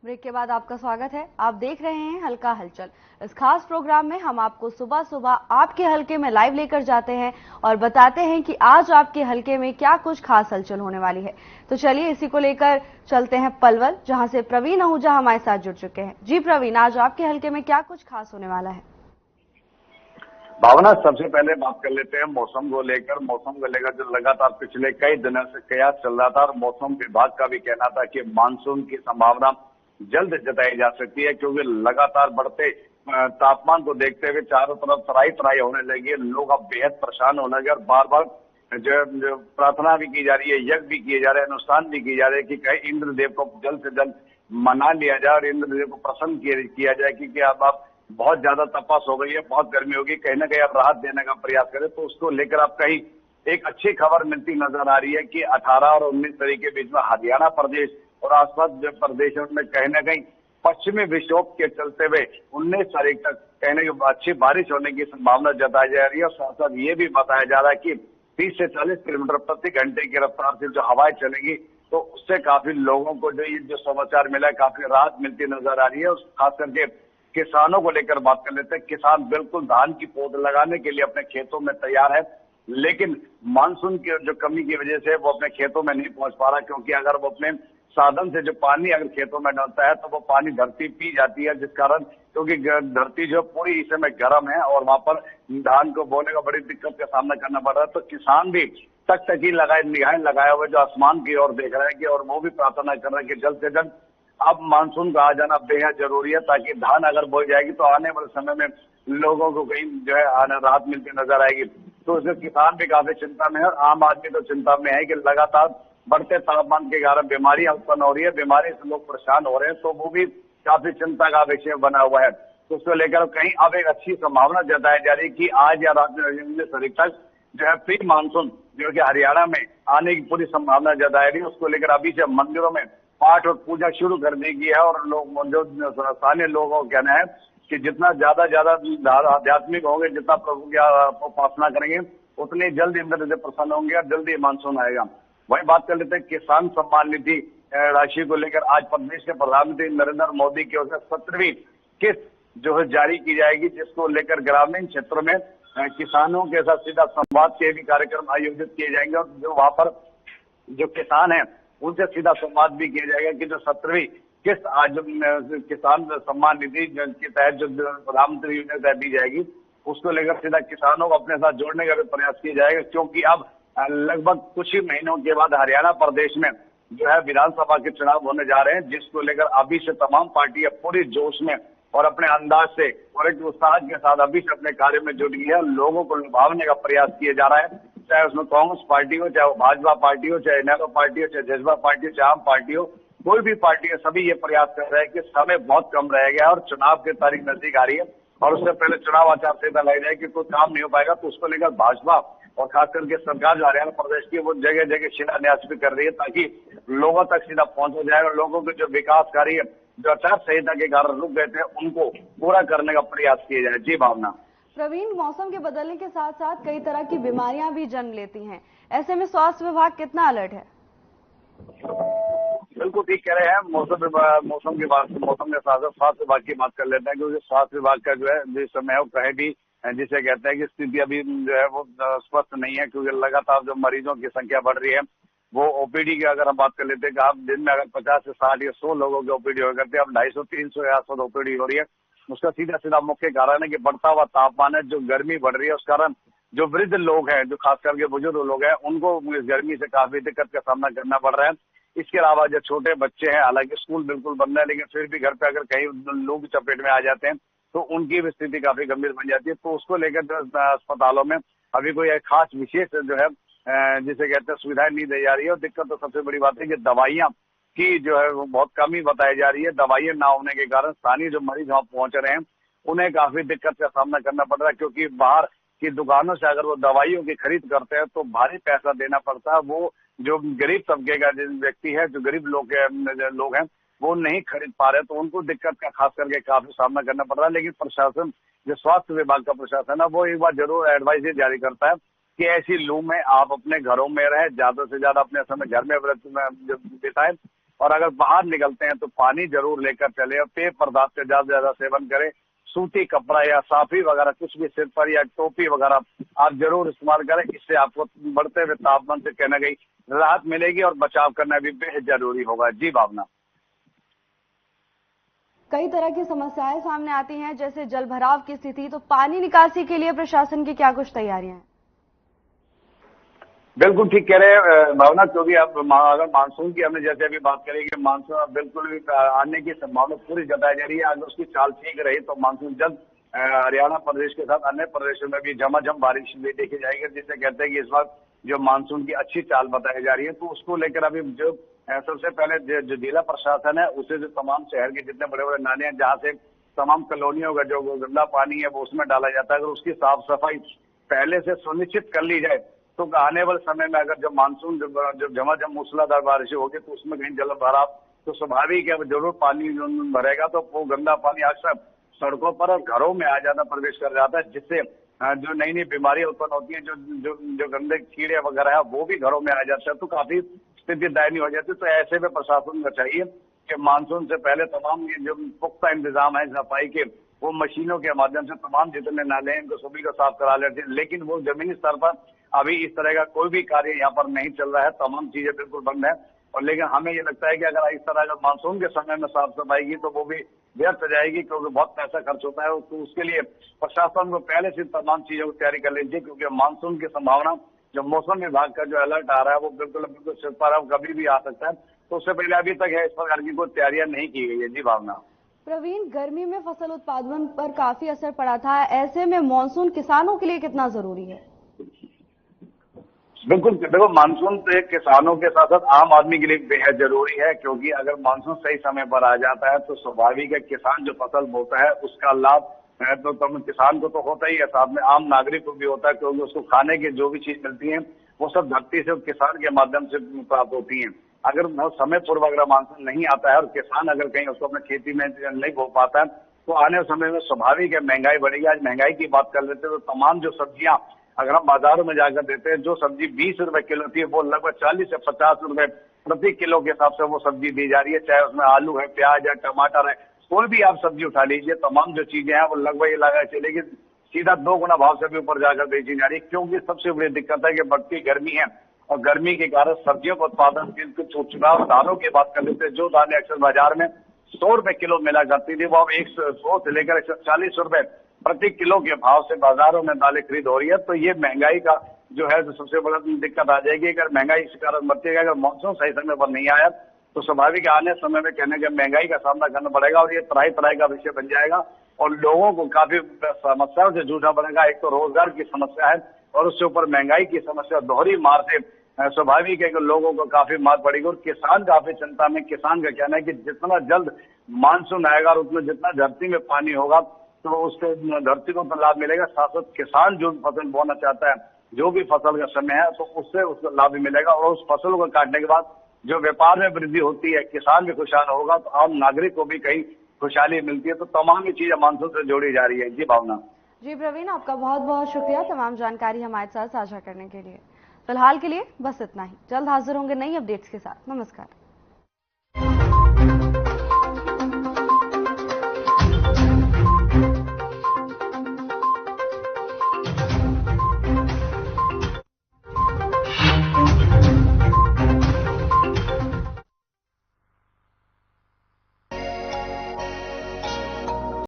Break के बाद आपका स्वागत है। आप देख रहे हैं हल्का हलचल। इस खास प्रोग्राम में हम आपको सुबह सुबह आपके हलके में लाइव लेकर जाते हैं और बताते हैं कि आज आपके हलके में क्या कुछ खास हलचल होने वाली है। तो चलिए इसी को लेकर चलते हैं पलवल, जहां से प्रवीण आहूजा हमारे साथ जुड़ चुके हैं। जी प्रवीण, आज आपके हलके में क्या कुछ खास होने वाला है? भावना, सबसे पहले बात कर लेते हैं मौसम को लेकर जो लगातार पिछले कई दिनों से कयास चल रहा था और मौसम विभाग का भी कहना था कि मानसून की संभावना जल्द जताई जा सकती है, क्योंकि लगातार बढ़ते तापमान को देखते हुए चारों तरफ तराई तराई होने लगी है। लोग अब बेहद परेशान होने लगे और बार बार जो प्रार्थना भी की जा रही है, यज्ञ भी किए जा रहे हैं, अनुष्ठान भी किए जा रहे हैं कि कहीं इंद्रदेव को जल्द से जल्द मना लिया जाए और इंद्रदेव को प्रसन्न किया जाए, क्योंकि अब आप बहुत ज्यादा तपस हो गई है, बहुत गर्मी होगी, कहीं ना कहीं आप राहत देने का प्रयास करें। तो उसको लेकर आप कहीं एक अच्छी खबर मिलती नजर आ रही है कि 18 और 19 तारीख के बीच में हरियाणा प्रदेश और आसपास प्रदेशों में कहीं ना कहीं पश्चिमी विक्षोभ के चलते हुए 19 तारीख तक कहीं ना कहीं अच्छी बारिश होने की संभावना जताई जा रही है। और साथ साथ ये भी बताया जा रहा है कि 30 से 40 किलोमीटर प्रति घंटे की रफ्तार से जो हवाएं चलेगी, तो उससे काफी लोगों को जो समाचार मिला है, काफी राहत मिलती नजर आ रही है। खास करके किसानों को लेकर बात कर लेते हैं। किसान बिल्कुल धान की पौध लगाने के लिए अपने खेतों में तैयार है, लेकिन मानसून की जो कमी की वजह से वो अपने खेतों में नहीं पहुंच पा रहा, क्योंकि अगर वो अपने साधन से जो पानी अगर खेतों में डालता है तो वो पानी धरती पी जाती है, जिस कारण क्योंकि धरती जो पूरी इस समय गर्म है और वहां पर धान को बोने का बड़ी दिक्कत का सामना करना पड़ रहा है। तो किसान भी टकटकी निगाहें लगाए हुए जो आसमान की ओर देख रहे हैं कि और वो भी प्रार्थना कर रहे हैं कि जल्द से जल्द अब मानसून का आ जाना बेहद जरूरी है, ताकि धान अगर बोई जाएगी तो आने वाले समय में लोगों को कहीं जो है राहत मिलती नजर आएगी। तो इससे किसान भी काफी चिंता में है और आम आदमी तो चिंता में है कि लगातार बढ़ते तापमान के कारण बीमारियां उत्पन्न हो रही है, बीमारी से लोग परेशान हो रहे हैं, तो वो भी काफी चिंता का विषय बना हुआ है। तो उसको लेकर कहीं अब एक अच्छी संभावना जताई जा रही है कि आज या रात में 19 तारीख तक जो है प्री मानसून जो कि हरियाणा में आने की पूरी संभावना जताई रही है। उसको लेकर अभी से मंदिरों में पाठ और पूजा शुरू कर दी गई है और लोग जो स्थानीय लोगों का कहना है कि जितना ज्यादा आध्यात्मिक होंगे, जितना प्रभु की उपासना करेंगे, उतनी जल्द इंद्र से प्रसन्न होंगे और जल्दी मानसून आएगा। वही बात कर लेते हैं किसान सम्मान निधि राशि को लेकर। आज प्रदेश के प्रधानमंत्री नरेंद्र मोदी की ओर से 17वीं किस्त जो है जारी की जाएगी, जिसको लेकर ग्रामीण क्षेत्रों में किसानों के साथ सीधा संवाद के भी कार्यक्रम आयोजित किए जाएंगे और जो वहां पर जो किसान है उनसे सीधा संवाद भी किया जाएगा कि जो 17वीं किस्त आज जो किसान सम्मान निधि के तहत जो प्रधानमंत्री योजना दी जाएगी, उसको लेकर सीधा किसानों को अपने साथ जोड़ने का भी प्रयास किया जाएगा, क्योंकि अब लगभग कुछ ही महीनों के बाद हरियाणा प्रदेश में जो है विधानसभा के चुनाव होने जा रहे हैं, जिसको लेकर अभी से तमाम पार्टियां पूरी जोश में और अपने अंदाज से और एक उत्साह के साथ अभी से अपने कार्य में जुट गई है। लोगों को लुभावने का प्रयास किया जा रहा है, चाहे उसमें कांग्रेस पार्टी हो, चाहे वो भाजपा पार्टी हो, चाहे नेहरू पार्टी हो, चाहे जजपा पार्टी हो, चाहे आम पार्टी हो, कोई भी पार्टी है, सभी ये प्रयास कर रहे हैं कि समय बहुत कम रह गया और चुनाव की तारीख नजदीक आ रही है और उससे पहले चुनाव आचार संहिता लाई जाए कि कोई काम नहीं हो पाएगा। तो उसको लेकर भाजपा और खास करके सरकार जो हरियाणा प्रदेश की वो जगह जगह शिलान्यास भी कर रही है, ताकि लोगों तक सीधा पहुंचा जाए और लोगों के जो विकास कार्य जो आचार संहिता के कारण रुक गए थे उनको पूरा करने का प्रयास किया जाए। जी भावना। प्रवीण, मौसम के बदलने के साथ साथ कई तरह की बीमारियां भी जन्म लेती हैं, ऐसे में स्वास्थ्य विभाग कितना अलर्ट है? बिल्कुल ठीक कह रहे हैं। मौसम के साथ साथ स्वास्थ्य विभाग की बात कर लेते हैं, क्योंकि स्वास्थ्य विभाग का जो है जिस समय है वो कहे भी जिसे कहते हैं कि स्थिति अभी जो है वो स्वस्थ नहीं है, क्योंकि लगातार जो मरीजों की संख्या बढ़ रही है। वो ओपीडी की अगर हम बात कर लेते हैं कि आप दिन में अगर 50 से 60 या 100 लोगों की ओपीडी हो करते हैं, अब 250, 300 या 100 ओपीडी हो रही है। उसका सीधा सीधा मुख्य कारण है कि बढ़ता हुआ तापमान है, जो गर्मी बढ़ रही है, उस कारण जो वृद्ध लोग हैं, जो खास करके बुजुर्ग लोग हैं, उनको इस गर्मी से काफी दिक्कत का सामना करना पड़ रहा है। इसके अलावा जो छोटे बच्चे हैं, हालांकि स्कूल बिल्कुल बंद है, लेकिन फिर भी घर पे अगर कहीं लोग चपेट में आ जाते हैं तो उनकी भी स्थिति काफी गंभीर बन जाती है। तो उसको लेकर जो अस्पतालों में अभी कोई एक खास विशेष जो है जिसे कहते हैं सुविधाएं नहीं दी जा रही है। और दिक्कत तो सबसे बड़ी बात है कि दवाइयां की जो है वो बहुत कमी बताई जा रही है। दवाइयां ना होने के कारण स्थानीय जो मरीज वहां पहुंच रहे हैं उन्हें काफी दिक्कत का सामना करना पड़ रहा है, क्योंकि बाहर की दुकानों से अगर वो दवाइयों की खरीद करते हैं तो भारी पैसा देना पड़ता है। वो जो गरीब तबके का व्यक्ति है, जो गरीब लोग हैं वो नहीं खरीद पा रहे, तो उनको दिक्कत का खास करके काफी सामना करना पड़ रहा है। लेकिन प्रशासन, जो स्वास्थ्य विभाग का प्रशासन है, वो एक बार जरूर एडवाइस जारी करता है कि ऐसी लू में आप अपने घरों में रहें, ज्यादा से ज्यादा अपने समय घर में बिताएं, और अगर बाहर निकलते हैं तो पानी जरूर लेकर चले और पेय पदार्थ का ज्यादा से ज्यादा सेवन करें। सूती कपड़ा या साफी वगैरह कुछ भी सिर पर या टोपी वगैरह आप जरूर इस्तेमाल करें। इससे आपको बढ़ते हुए तापमान से कहना गई राहत मिलेगी और बचाव करना भी बेहद जरूरी होगा। जी भावना। कई तरह की समस्याएं सामने आती हैं, जैसे जल भराव की स्थिति, तो पानी निकासी के लिए प्रशासन की क्या कुछ तैयारियां हैं? बिल्कुल ठीक कह रहे हैं भावना, क्योंकि अब अगर मानसून की हमने जैसे अभी बात करें कि मानसून अब बिल्कुल भी आने की संभावना पूरी जताई जा रही है। अगर उसकी चाल ठीक रही तो मानसून जल्द हरियाणा प्रदेश के साथ अन्य प्रदेशों में भी झमाझम बारिश भी देखी जाएगी, जिसे कहते हैं कि इस वक्त जो मानसून की अच्छी चाल बताई जा रही है। तो उसको लेकर अभी जो सबसे पहले जो जिला प्रशासन है उसे जो तमाम शहर के जितने बड़े बड़े नाले हैं जहाँ से तमाम कॉलोनियों का जो गंदा पानी है वो उसमें डाला जाता है, अगर उसकी साफ सफाई पहले से सुनिश्चित कर ली जाए तो आने वाले समय में अगर जब मानसून जब झमाझम मूसलाधार बारिश होगी तो उसमें कहीं जल भराव तो स्वाभाविक है जरूर पानी भरेगा, तो वो गंदा पानी अक्सर सड़कों पर और घरों में आ जाता प्रवेश कर जाता है, जिससे जो नई नई बीमारियां उत्पन्न होती है, जो गंदे कीड़े वगैरह है वो भी घरों में आ जाते हैं, तो काफी स्थिति दयनीय हो जाती है। तो ऐसे में प्रशासन को चाहिए कि मानसून से पहले तमाम ये जो पुख्ता इंतजाम है सफाई के वो मशीनों के माध्यम से तमाम जितने नाले हैं इनको सभी को साफ करा लेते हैं। लेकिन वो जमीनी स्तर पर अभी इस तरह का कोई भी कार्य यहाँ पर नहीं चल रहा है, तमाम चीजें बिल्कुल बंद है। और लेकिन हमें ये लगता है कि अगर इस तरह अगर मानसून के समय में साफ सफाई की तो वो भी व्यर्थ जाएगी, क्योंकि बहुत पैसा खर्च होता है। तो उसके लिए प्रशासन को पहले से तमाम चीजों की तैयारी कर लीजिए, क्योंकि मानसून की संभावना जो मौसम विभाग का जो अलर्ट आ रहा है वो बिल्कुल सिर पर कभी भी आ सकता है। तो उससे पहले अभी तक है इस प्रकार की कोई तैयारियां नहीं की गई है। जी भावना। प्रवीण, गर्मी में फसल उत्पादन पर काफी असर पड़ा था, ऐसे में मानसून किसानों के लिए कितना जरूरी है? बिल्कुल देखो, मानसून तो किसानों के साथ साथ आम आदमी के लिए बेहद जरूरी है, क्योंकि अगर मानसून सही समय पर आ जाता है तो स्वाभाविक है किसान जो फसल बोता है उसका लाभ है तो किसान को तो होता ही है, साथ में आम नागरिक को भी होता है, क्योंकि उसको खाने की जो भी चीज मिलती है वो सब धरती से किसान के माध्यम से प्राप्त होती है। अगर समय पूर्व अगर मानसून नहीं आता है और किसान अगर कहीं उसको अपने खेती में नहीं बो पाता है तो आने वाले समय में स्वाभाविक है महंगाई बढ़ेगी। आज महंगाई की बात कर लेते हैं तो तमाम जो सब्जियां अगर हम बाजारों में जाकर देते हैं, जो सब्जी 20 रुपए किलो थी वो लगभग 40 से 50 रुपए प्रति किलो के हिसाब से वो सब्जी दी जा रही है। चाहे उसमें आलू है, प्याज है, टमाटर है, कोई भी आप सब्जी उठा लीजिए, तमाम जो चीजें हैं वो लगभग ये लगा चलेगी सीधा 2 गुना भाव से भी ऊपर जाकर बेची जा रही है। क्योंकि सबसे बड़ी दिक्कत है कि बढ़ती गर्मी है और गर्मी के कारण सब्जियों का उत्पादन चुनाव दालों की बात कर लेते हैं, जो दालें अक्सर बाजार में 100 रुपए किलो मिला करती थी वो अब 100 से लेकर 140 रुपए प्रति किलो के भाव से बाजारों में दालें खरीद हो रही है। तो ये महंगाई का जो है सबसे बड़ा दिक्कत आ जाएगी। अगर महंगाई इस कारण बढ़ती है, अगर मानसून सही समय पर नहीं आया तो स्वाभाविक आने समय में कहने के महंगाई का सामना करना पड़ेगा और ये तराई का विषय बन जाएगा और लोगों को काफी समस्याओं से जूझना पड़ेगा। एक तो रोजगार की समस्या है और उससे ऊपर महंगाई की समस्या, दोहरी मार से स्वाभाविक है कि लोगों को काफी मार पड़ेगी और किसान काफी चिंता में। किसान का कहना है कि जितना जल्द मानसून आएगा और उसमें जितना धरती में पानी होगा तो उसको धरती को तो लाभ मिलेगा, साथ साथ किसान जो फसल बोना चाहता है, जो भी फसल का समय है तो उससे उसको लाभ भी मिलेगा और उस फसल को काटने के बाद जो व्यापार में वृद्धि होती है, किसान भी खुशहाल होगा तो आम नागरिक को भी कहीं खुशहाली मिलती है। तो तमाम ही चीजें मानसून से जोड़ी जा रही है। जी भावना। जी प्रवीण, आपका बहुत बहुत शुक्रिया तमाम जानकारी हमारे साथ साझा करने के लिए। फिलहाल के लिए बस इतना ही, जल्द हाजिर होंगे नई अपडेट्स के साथ। नमस्कार।